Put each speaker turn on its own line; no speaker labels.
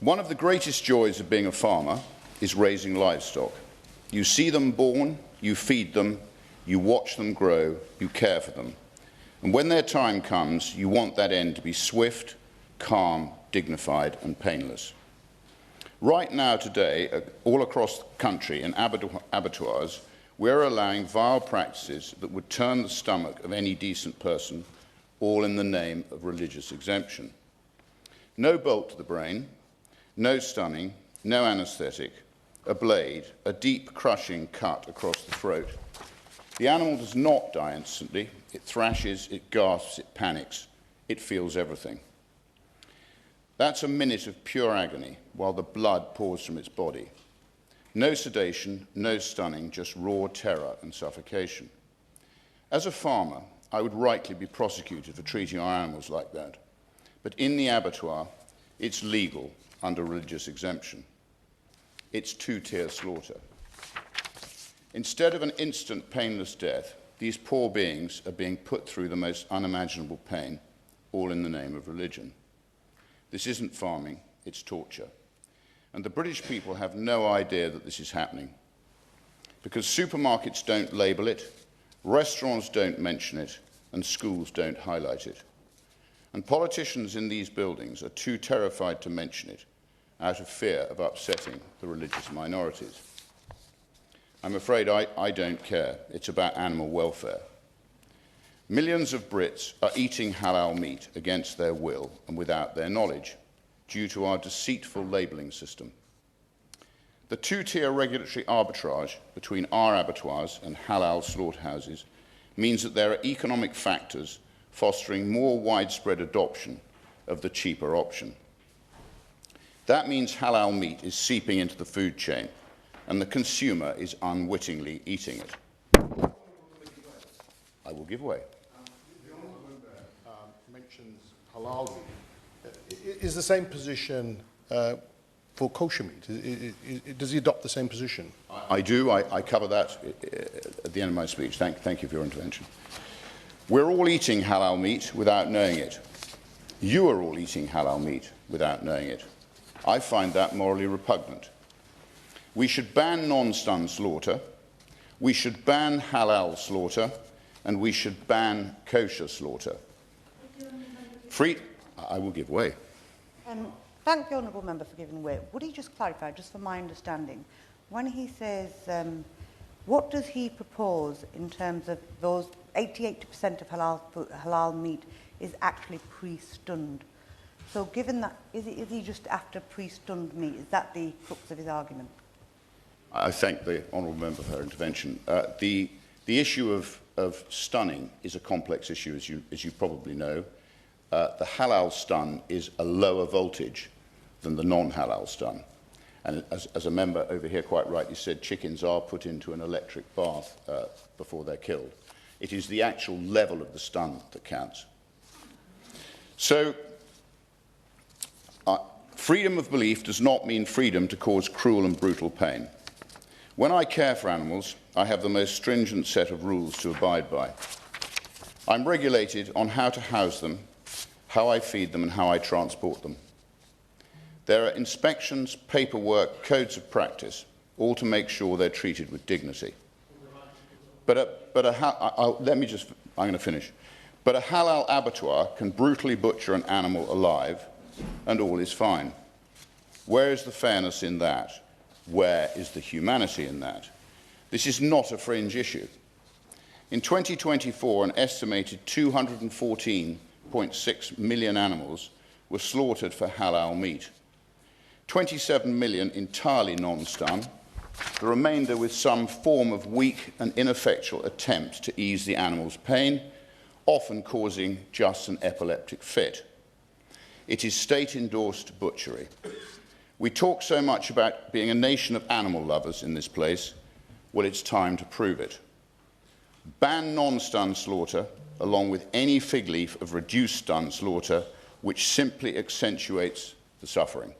One of the greatest joys of being a farmer is raising livestock. You see them born, you feed them, you watch them grow, you care for them. And when their time comes, you want that end to be swift, calm, dignified and painless. Right now, today, all across the country in abattoirs, we're allowing vile practices that would turn the stomach of any decent person, all in the name of religious exemption. No bolt to the brain, no stunning, no anaesthetic, a blade, a deep crushing cut across the throat. The animal does not die instantly. It thrashes, it gasps, it panics. It feels everything. That's a minute of pure agony while the blood pours from its body. No sedation, no stunning, just raw terror and suffocation. As a farmer, I would rightly be prosecuted for treating our animals like that. But in the abattoir, it's legal under religious exemption. It's two-tier slaughter. Instead of an instant painless death, these poor beings are being put through the most unimaginable pain, all in the name of religion. This isn't farming, it's torture. And the British people have no idea that this is happening. Because supermarkets don't label it, restaurants don't mention it, and schools don't highlight it. And politicians in these buildings are too terrified to mention it, out of fear of upsetting the religious minorities. I'm afraid I don't care. It's about animal welfare. Millions of Brits are eating halal meat against their will and without their knowledge, due to our deceitful labelling system. The two-tier regulatory arbitrage between our abattoirs and halal slaughterhouses means that there are economic factors fostering more widespread adoption of the cheaper option. That means halal meat is seeping into the food chain, and the consumer is unwittingly eating it. I will give way.
The honourable member mentions halal meat. Is the same position for kosher meat? Does he adopt the same position?
I do. I cover that at the end of my speech. Thank you for your intervention. We're all eating halal meat without knowing it. You are all eating halal meat without knowing it. I find that morally repugnant. We should ban non-stun slaughter, we should ban halal slaughter, and we should ban kosher slaughter. I will give way.
Thank the honourable member for giving way. Would he just clarify, just for my understanding, when he says, what does he propose in terms of those 88% of halal meat is actually pre-stunned? So given that, is he just after pre-stunned meat? Is that the crux of his argument?
I thank the honourable member for her intervention. The issue of stunning is a complex issue, as you probably know. The halal stun is a lower voltage than the non-halal stun. And as a member over here quite rightly said, chickens are put into an electric bath before they're killed. It is the actual level of the stun that counts. So, freedom of belief does not mean freedom to cause cruel and brutal pain. When I care for animals, I have the most stringent set of rules to abide by. I'm regulated on how to house them, how I feed them, and how I transport them. There are inspections, paperwork, codes of practice, all to make sure they're treated with dignity. I'm going to finish. But a halal abattoir can brutally butcher an animal alive, and all is fine. Where is the fairness in that? Where is the humanity in that? This is not a fringe issue. In 2024, an estimated 214.6 million animals were slaughtered for halal meat. 27 million entirely non-stun, the remainder with some form of weak and ineffectual attempt to ease the animal's pain, often causing just an epileptic fit. It is state-endorsed butchery. We talk so much about being a nation of animal lovers in this place. Well, it's time to prove it. Ban non-stun slaughter, along with any fig leaf of reduced stun slaughter, which simply accentuates the suffering.